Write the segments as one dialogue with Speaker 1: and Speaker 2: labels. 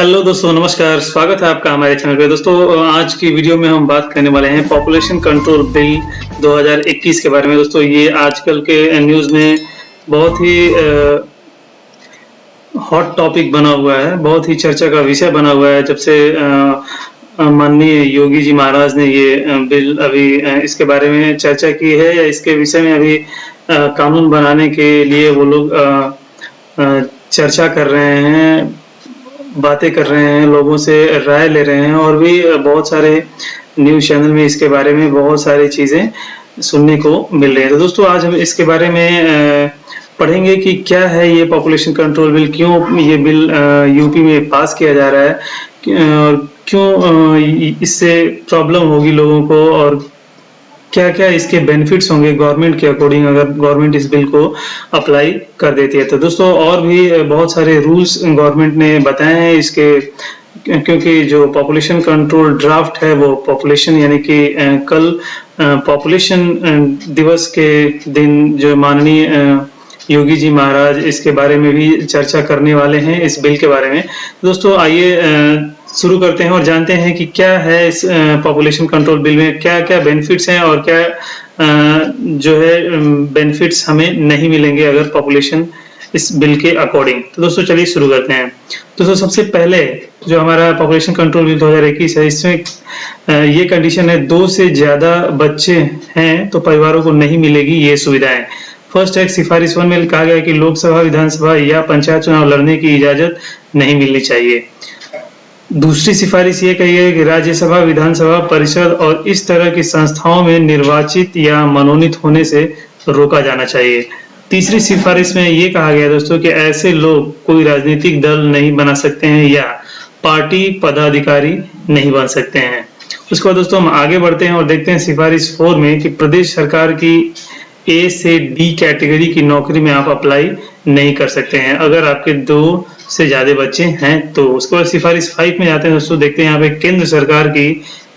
Speaker 1: Hello दोस्तों, नमस्कार। स्वागत है आपका हमारे चैनल पे। दोस्तों, आज की वीडियो में हम बात करने वाले हैं पॉपुलेशन कंट्रोल बिल 2021 के बारे में। दोस्तों, ये आजकल के न्यूज़ में बहुत ही हॉट टॉपिक बना हुआ है, बहुत ही चर्चा का विषय बना हुआ है। जब से माननीय योगी जी महाराज ने ये बिल अभी इसके बारे में चर्चा की है, या इसके विषय में अभी कानून बनाने के लिए वो लोग चर्चा कर रहे हैं, बातें कर रहे हैं, लोगों से राय ले रहे हैं, और भी बहुत सारे न्यूज़ चैनल में इसके बारे में बहुत सारी चीज़ें सुनने को मिल रही है। तो दोस्तों, आज हम इसके बारे में पढ़ेंगे कि क्या है ये पॉपुलेशन कंट्रोल बिल, क्यों ये बिल यूपी में पास किया जा रहा है, क्यों इससे प्रॉब्लम होगी लोगों को, और क्या क्या इसके बेनिफिट्स होंगे गवर्नमेंट के अकॉर्डिंग अगर गवर्नमेंट इस बिल को अप्लाई कर देती है। तो दोस्तों, और भी बहुत सारे रूल्स गवर्नमेंट ने बताए हैं इसके, क्योंकि जो पॉपुलेशन कंट्रोल ड्राफ्ट है वो पॉपुलेशन यानी कि कल पॉपुलेशन दिवस के दिन जो माननीय योगी जी महाराज इसके बारे में भी चर्चा करने वाले हैं इस बिल के बारे में। दोस्तों, आइए शुरू करते हैं और जानते हैं कि क्या है इस पॉपुलेशन कंट्रोल बिल में, क्या क्या बेनिफिट्स हैं और क्या जो है बेनिफिट्स हमें नहीं मिलेंगे अगर पॉपुलेशन इस बिल के अकॉर्डिंग। तो दोस्तों, चलिए शुरू करते हैं। दोस्तों, सबसे पहले जो हमारा पॉपुलेशन कंट्रोल बिल 2021 है, इसमें ये कंडीशन है 2 से ज्यादा बच्चे हैं तो परिवारों को नहीं मिलेगी ये सुविधाएं। फर्स्ट है, सिफारिश 1 में कहा गया है कि लोकसभा, विधानसभा या पंचायत चुनाव लड़ने की इजाजत नहीं मिलनी चाहिए। दूसरी सिफारिश ये कही है कि राज्यसभा, विधानसभा, परिषद और इस तरह की संस्थाओं में निर्वाचित या मनोनीत होने से रोका जाना चाहिए। तीसरी सिफारिश में ये कहा गया दोस्तों कि ऐसे लोग कोई राजनीतिक दल नहीं बना सकते हैं या पार्टी पदाधिकारी नहीं बन सकते हैं। उसके बाद दोस्तों हम आगे बढ़ते हैं और देखते हैं सिफारिश 4 में कि प्रदेश सरकार की ए से डी कैटेगरी की नौकरी में आप अप्लाई नहीं कर सकते हैं अगर आपके 2 से ज्यादा बच्चे हैं तो। उसके बाद सिफारिश 5 में जाते हैं दोस्तों, देखते हैं यहाँ पे केंद्र सरकार की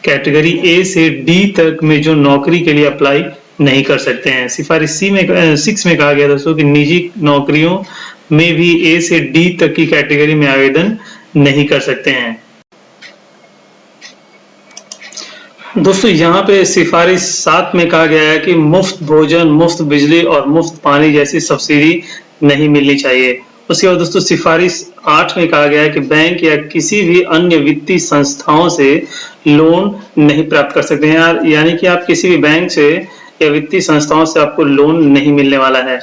Speaker 1: कैटेगरी ए से डी तक में जो नौकरी के लिए अप्लाई नहीं कर सकते हैं। सिफारिश 6 में कहा गया दोस्तों कि निजी नौकरियों में भी ए से डी तक की कैटेगरी में आवेदन नहीं कर सकते हैं। दोस्तों, यहाँ पे सिफारिश 7 में कहा गया है कि मुफ्त भोजन, मुफ्त बिजली और मुफ्त पानी जैसी सब्सिडी नहीं मिलनी चाहिए। उसके बाद दोस्तों सिफारिश 8 में कहा गया है कि बैंक या किसी भी अन्य वित्तीय संस्थाओं से लोन नहीं प्राप्त कर सकते हैं, यानी कि आप किसी भी बैंक से या वित्तीय संस्थाओं से आपको लोन नहीं मिलने वाला है।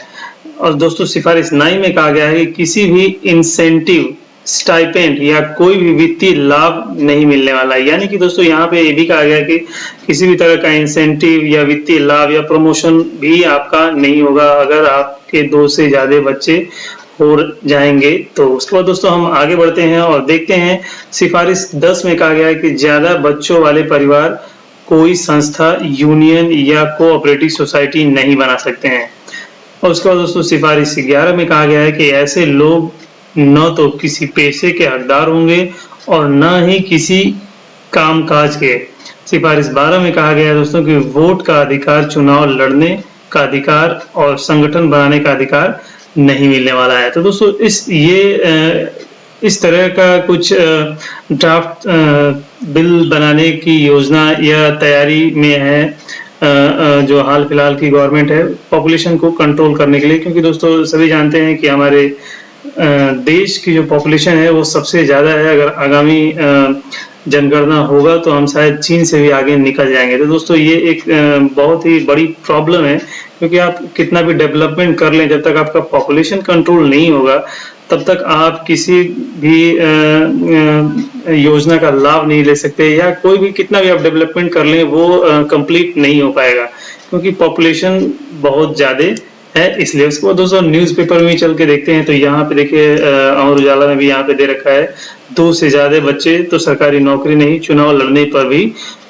Speaker 1: और दोस्तों सिफारिश 9 में कहा गया है कि किसी भी इंसेंटिव, स्टाइपेंड या कोई भी वित्तीय लाभ नहीं मिलने वाला है। यानी कि दोस्तों यहाँ पे ये भी कहा गया है कि किसी भी तरह का इंसेंटिव या वित्तीय लाभ या प्रमोशन भी आपका नहीं होगा अगर आपके 2 से ज्यादा बच्चे हो जाएंगे तो। उसके बाद दोस्तों हम आगे बढ़ते हैं और देखते हैं सिफारिश 10 में कहा गया है कि ज्यादा बच्चों वाले परिवार कोई संस्था, यूनियन या कोऑपरेटिव सोसाइटी नहीं बना सकते हैं। और उसके बाद दोस्तों सिफारिश 11 में कहा गया है कि ऐसे लोग न तो किसी पेशे के हकदार होंगे और न ही किसी कामकाज के। सिफारिश 12 में कहा गया है दोस्तों कि वोट का अधिकार, चुनाव लड़ने का अधिकार और संगठन बनाने का अधिकार नहीं मिलने वाला है। तो दोस्तों इस तरह का कुछ ड्राफ्ट बिल बनाने की योजना या तैयारी में है जो हाल फिलहाल की गवर्नमेंट है पॉपुलेशन को कंट्रोल करने के लिए। क्योंकि दोस्तों सभी जानते हैं कि हमारे देश की जो पॉपुलेशन है वो सबसे ज्यादा है। अगर आगामी जनगणना होगा तो हम शायद चीन से भी आगे निकल जाएंगे। तो दोस्तों ये एक बहुत ही बड़ी प्रॉब्लम है, क्योंकि आप कितना भी डेवलपमेंट कर लें, जब तक आपका पॉपुलेशन कंट्रोल नहीं होगा तब तक आप किसी भी योजना का लाभ नहीं ले सकते, या कोई भी कितना भी आप डेवलपमेंट कर लें वो कंप्लीट नहीं हो पाएगा, क्योंकि पॉपुलेशन बहुत ज्यादा है इसलिए। उसके बाद दोस्तों न्यूज़पेपर में चल के देखते हैं तो यहाँ पे देखिए अमर उजाला में भी यहाँ पे दे रखा है 2 से ज्यादा बच्चे तो सरकारी नौकरी नहीं, चुनाव लड़ने पर भी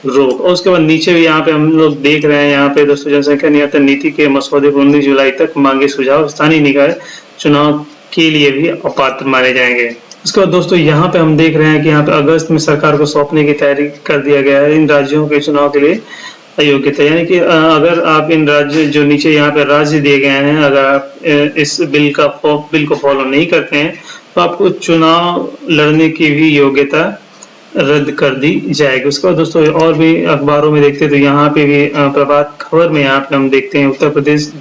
Speaker 1: रोक। और उसके बाद नीचे भी यहाँ पे हम लोग देख रहे हैं, यहाँ पे दोस्तों जनसंख्या नियंत्रण नीति के मसौदे को 19 जुलाई तक मांगे सुझाव स्थानीय निकाय चुनाव के लिए भी अपात्र माने जाएंगे। उसके बाद दोस्तों यहाँ पे हम देख रहे हैं कि यहाँ पे अगस्त में सरकार को सौंपने की तैयारी कर दिया गया है इन राज्यों के चुनाव के लिए। अयोग्यता, यानी कि अगर आप इन राज्य जो नीचे यहाँ पे राज्य दिए गए हैं, अगर आप इस बिल को फॉलो नहीं करते हैं तो आपको चुनाव लड़ने की भी योग्यता रद्द कर दी जाएगी। उसके बाद दोस्तों और भी अखबारों में देखते हैं तो यहाँ पे भी प्रभात खबर में यहाँ पे हम देखते हैं उत्तर प्रदेश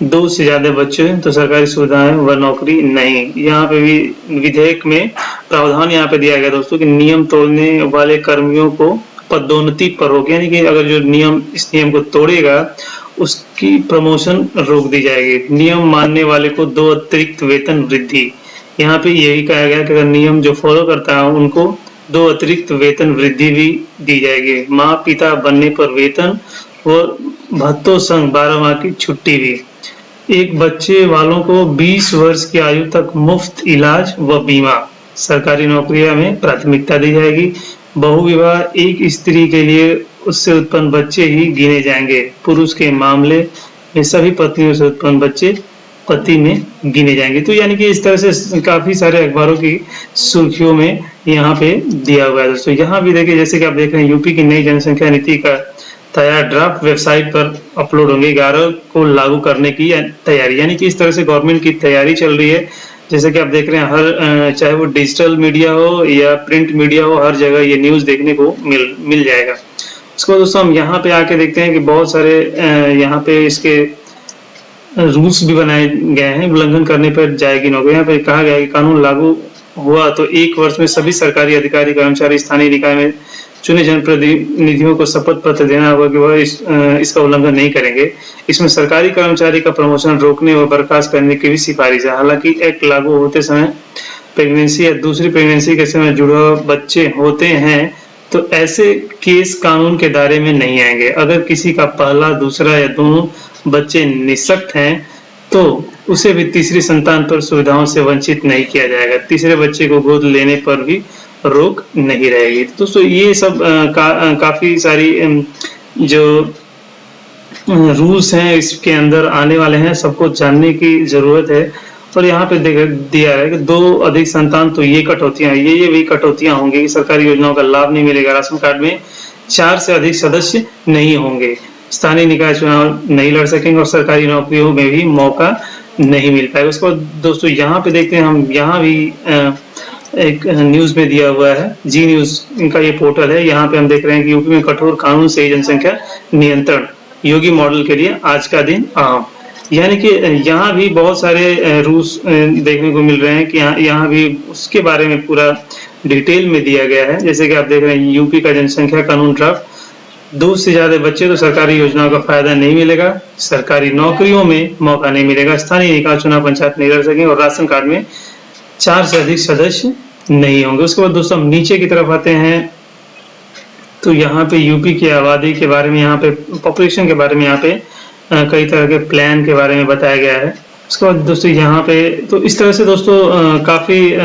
Speaker 1: 2 से ज्यादा बच्चे तो सरकारी सुविधाएं व नौकरी नहीं। यहाँ पे भी विधेयक में प्रावधान यहाँ पे दिया गया दोस्तों कि नियम तोड़ने वाले कर्मियों को पदोन्नति पर रोक, यानी कि अगर जो नियम इस नियम को तोड़ेगा उसकी प्रमोशन रोक दी जाएगी। नियम मानने वाले को 2 अतिरिक्त वेतन वृद्धि, यहाँ पे यही कहा गया कि अगर नियम जो फॉलो करता है उनको 2 अतिरिक्त वेतन वृद्धि भी दी जाएगी। माँ पिता बनने पर वेतन व भत्तों संग 12 माह की छुट्टी भी। एक बच्चे वालों को 20 वर्ष की आयु तक मुफ्त इलाज व बीमा। सरकारी नौकरियों में प्राथमिकता दी जाएगी। बहुविवाह, एक स्त्री के लिए उससे उत्पन्न बच्चे ही गिने जाएंगे। पुरुष के मामले में सभी पत्नियों से उत्पन्न बच्चे पति में गिने जाएंगे। तो यानी कि इस तरह से काफी सारे अखबारों की सुर्खियों में यहाँ पे दिया हुआ है दोस्तों। यहाँ भी देखिए जैसे कि आप देख रहे हैं यूपी की नई जनसंख्या नीति का तैयार ड्राफ्ट वेबसाइट पर अपलोड होंगे। 11 को लागू करने की तैयारी, यानी कि इस तरह से गवर्नमेंट की तैयारी चल रही है। जैसे कि आप देख रहे हैं हर चाहे वो डिजिटल मीडिया हो या प्रिंट मीडिया हो, हर जगह ये न्यूज देखने को मिल जाएगा। उसको दोस्तों हम यहाँ पे आके देखते हैं कि बहुत सारे यहाँ पे इसके रूल्स भी बनाए गए हैं। उल्लंघन करने पर जाएगी नौकरी। यहाँ पे कहा गया है कि कानून लागू हुआ तो 1 वर्ष में सभी सरकारी अधिकारी कर्मचारी स्थानीय निकाय में चुने जनप्रतिनिधियों को शपथ पत्र देना होगा कि वह इसका उल्लंघन नहीं करेंगे। इसमें सरकारी कर्मचारी का प्रमोशन रोकने व बर्खास्त करने की भी सिफारिश है। हालांकि एक्ट लागू होते समय प्रेगनेंसी या दूसरी प्रेगनेंसी के समय जुड़वा बच्चे होते हैं तो ऐसे केस कानून के दायरे में नहीं आएंगे। अगर किसी का पहला, दूसरा या दोनों बच्चे निःशक्त हैं तो उसे भी तीसरी संतान पर सुविधाओं से वंचित नहीं किया जाएगा। तीसरे बच्चे को गोद लेने पर भी रोक नहीं रहेगी। दोस्तों ये सब काफी सारी जो रूल्स हैं इसके अंदर आने वाले हैं, सबको जानने की जरूरत है। और यहाँ पे दिया है कि 2 अधिक संतान तो ये कटौतियां, ये भी कटौतियां होंगी कि सरकारी योजनाओं का लाभ नहीं मिलेगा। राशन कार्ड में 4 से अधिक सदस्य नहीं होंगे। स्थानीय निकाय चुनाव नहीं लड़ सकेंगे और सरकारी नौकरियों में भी मौका नहीं मिल पाएगा। उसको दोस्तों यहाँ पे देखते हैं हम, यहाँ भी एक न्यूज में दिया हुआ है, जी न्यूज इनका ये पोर्टल है। यहाँ पे हम देख रहे हैं कि यूपी में कठोर कानून से जनसंख्या नियंत्रण, योगी मॉडल के लिए आज का दिन अहम। यानी कि यहाँ भी बहुत सारे रूल्स देखने को मिल रहे हैं कि यहाँ भी उसके बारे में पूरा डिटेल में दिया गया है। जैसे कि आप देख रहे हैं यूपी का जनसंख्या कानून ड्राफ्ट, 2 से ज्यादा बच्चे तो सरकारी योजनाओं का फायदा नहीं मिलेगा, सरकारी नौकरियों में मौका नहीं मिलेगा, स्थानीय निकाय चुनाव पंचायत नहीं लड़ सकेंगे और राशन कार्ड में 4 से अधिक सदस्य नहीं होंगे। उसके बाद दोस्तों हम नीचे की तरफ आते हैं तो यहाँ पे यूपी की आबादी के बारे में, यहाँ पे पॉपुलेशन के बारे में, यहाँ पे कई तरह के प्लान के बारे में बताया गया है। उसके बाद दोस्तों यहाँ पे तो इस तरह से दोस्तों काफी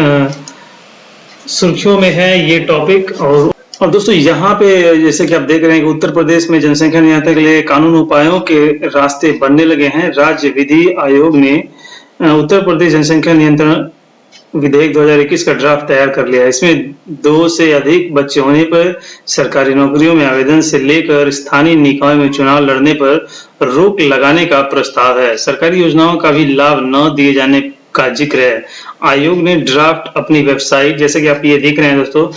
Speaker 1: सुर्खियों में है ये टॉपिक। और दोस्तों यहाँ पे जैसे कि आप देख रहे हैं कि उत्तर प्रदेश में जनसंख्या नियंत्रण के लिए कानून उपायों के रास्ते बनने लगे हैं। राज्य विधि आयोग ने उत्तर प्रदेश जनसंख्या नियंत्रण विधेयक 2021 का ड्राफ्ट तैयार कर लिया है। इसमें 2 से अधिक बच्चे होने पर सरकारी नौकरियों में आवेदन से लेकर स्थानीय निकाय में चुनाव लड़ने पर रोक लगाने का प्रस्ताव है। सरकारी योजनाओं का भी लाभ न दिए जाने का जिक्र है। आयोग ने ड्राफ्ट अपनी वेबसाइट, जैसे कि आप ये देख रहे हैं दोस्तों,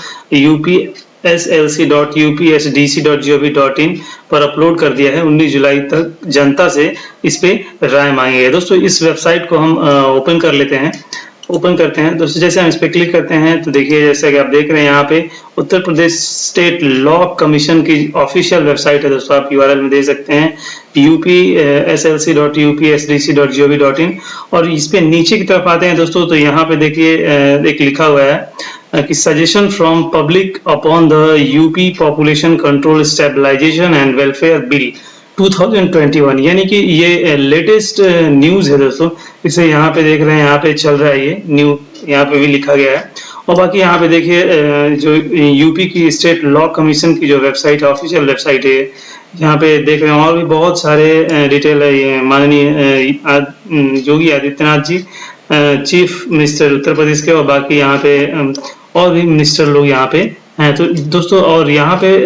Speaker 1: upslc.upsdc.gov.in पर अपलोड कर दिया है। 19 जुलाई तक जनता से इस पे राय मांगी है। दोस्तों इस वेबसाइट को हम ओपन करते हैं दोस्तों। जैसे हम इस पे क्लिक करते हैं तो देखिए जैसे कि आप देख रहे हैं यहाँ पे Uttar Pradesh state law commission की ऑफिशियल वेबसाइट है दोस्तों। आप URL में दे सकते हैं upslc.upsdc.gov.in और इस पे नीचे की तरफ आते हैं दोस्तों तो यहाँ पे देखिए एक लिखा हुआ है कि suggestion from public upon the UP population control stabilisation and welfare bill 2021, यानी कि ये लेटेस्ट न्यूज है दोस्तों। इसे यहाँ पे देख रहे हैं, यहाँ पे चल रहा है ये न्यूज, यहाँ पे भी लिखा गया है। और बाकी यहाँ पे देखिए जो यूपी की स्टेट लॉ कमीशन की जो वेबसाइट है, ऑफिशियल वेबसाइट है, यहाँ पे देख रहे हैं और भी बहुत सारे डिटेल है। ये माननीय योगी आदित्यनाथ जी चीफ मिनिस्टर उत्तर प्रदेश के, और बाकी यहाँ पे और भी मिनिस्टर लोग यहाँ पे हैं। तो दोस्तों और यहाँ पे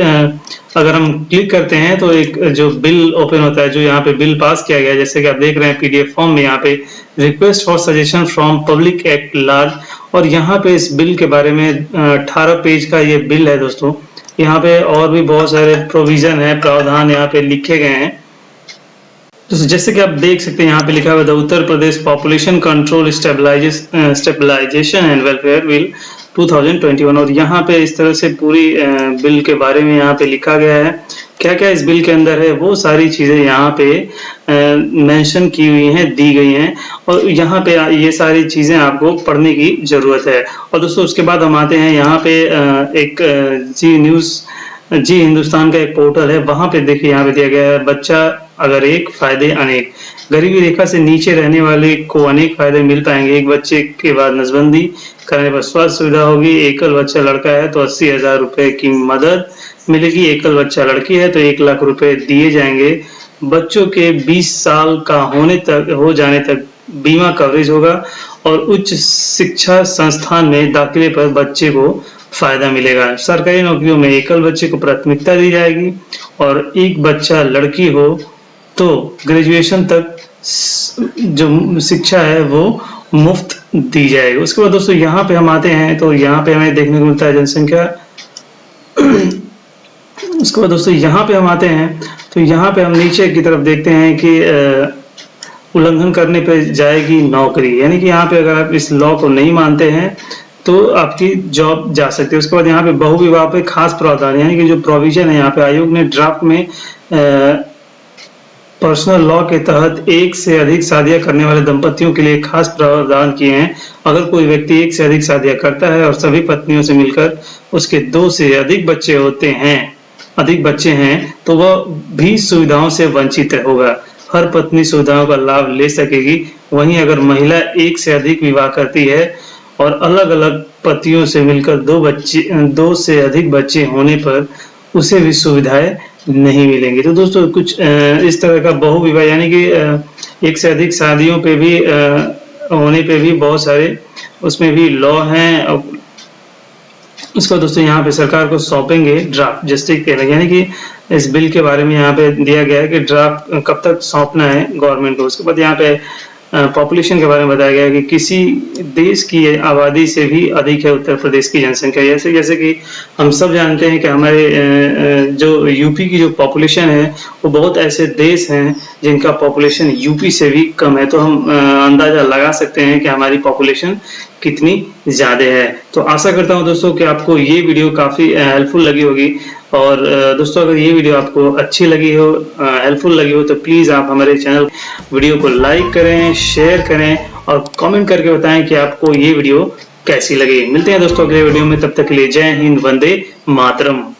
Speaker 1: अगर हम क्लिक करते हैं तो एक जो बिल ओपन होता है, जो यहाँ पे बिल पास किया गया है, जैसे कि आप देख रहे हैं पीडीएफ फॉर्म में यहाँ पे request for suggestion from public act large, और यहाँ पे इस बिल के बारे में 18 पेज का ये बिल है दोस्तों। यहाँ पे और भी बहुत सारे प्रोविजन है, प्रावधान यहाँ पे लिखे गए हैं। तो जैसे कि आप देख सकते हैं यहाँ पे लिखा हुआ है the Uttar Pradesh population control stabilisation and welfare bill 2021, और यहाँ पे इस तरह से पूरी बिल के बारे में यहाँ पे लिखा गया है। क्या क्या इस बिल के अंदर है वो सारी चीजें यहाँ पे मेंशन की हुई हैं, दी गई हैं, और यहाँ पे ये सारी चीजें आपको पढ़ने की जरूरत है। और दोस्तों उसके बाद हम आते हैं यहाँ पे एक जी हिंदुस्तान का एक पोर्टल है, वहां पे देखिए यहाँ पे दिया गया है बच्चा अगर एक फायदे अनेक। गरीबी रेखा से नीचे रहने वाले को अनेक फायदे मिल पाएंगे। एक बच्चे के बाद नसबंदी करने पर स्वास्थ्य सुविधा होगी। एकल बच्चा लड़का है तो 80,000 रुपए की मदद मिलेगी। एकल बच्चा लड़की है तो 1 लाख रुपए दिए जाएंगे। बच्चों के 20 साल का हो जाने तक बीमा कवरेज होगा, और उच्च शिक्षा संस्थान में दाखिले पर बच्चे को फायदा मिलेगा। सरकारी नौकरियों में एकल बच्चे को प्राथमिकता दी जाएगी, और एक बच्चा लड़की हो तो ग्रेजुएशन तक जो शिक्षा है वो मुफ्त दी जाएगी। उसके बाद दोस्तों यहाँ पे हम आते हैं तो यहाँ पे हमें देखने को मिलता है जनसंख्या। उसके बाद दोस्तों यहाँ पे हम आते हैं तो यहाँ पे हम नीचे की तरफ देखते हैं कि उल्लंघन करने पे जाएगी नौकरी, यानी कि यहाँ पे अगर आप इस लॉ को नहीं मानते हैं तो आपकी जॉब जा सकती है। उसके बाद यहाँ पे बहुविवाह पे खास प्रावधान, यानी कि जो प्रोविजन है यहाँ पे आयोग ने ड्राफ्ट में पर्सनल लॉ के तहत एक से अधिक शादियां करने वाले दंपतियों के लिए खास प्रावधान किए हैं। अगर कोई व्यक्ति एक से अधिक शादियां करता है और सभी पत्नियों से मिलकर उसके 2 से अधिक बच्चे हैं तो वह भी सुविधाओं से वंचित होगा। हर पत्नी सुविधाओं का लाभ ले सकेगी। वहीं अगर महिला एक से अधिक विवाह करती है और अलग अलग पतियों से मिलकर 2 से अधिक बच्चे होने पर उसे भी सुविधाएं नहीं मिलेंगी। तो दोस्तों कुछ इस तरह का बहुविवाह, यानी कि एक से अधिक शादियों पे भी होने पे भी बहुत सारे उसमें भी लॉ हैं। उसको दोस्तों यहाँ पे सरकार को सौंपेंगे ड्राफ्ट, जैसे यानी कि इस बिल के बारे में यहाँ पे दिया गया है कि ड्राफ्ट कब तक सौंपना है गवर्नमेंट को। उसके बाद यहाँ पे पॉपुलेशन के बारे में बताया गया है कि किसी देश की आबादी से भी अधिक है उत्तर प्रदेश की जनसंख्या। जैसे कि हम सब जानते हैं कि हमारे जो यूपी की जो पॉपुलेशन है वो बहुत ऐसे देश हैं जिनका पॉपुलेशन यूपी से भी कम है, तो हम अंदाजा लगा सकते हैं कि हमारी पॉपुलेशन कितनी ज्यादा है। तो आशा करता हूं दोस्तों कि आपको ये वीडियो काफी हेल्पफुल लगी होगी, और दोस्तों अगर ये वीडियो आपको अच्छी लगी हो, हेल्पफुल लगी हो, तो प्लीज आप हमारे चैनल वीडियो को लाइक करें, शेयर करें और कमेंट करके बताएं कि आपको ये वीडियो कैसी लगी। मिलते हैं दोस्तों अगले वीडियो में, तब तक के लिए जय हिंद, वंदे मातरम।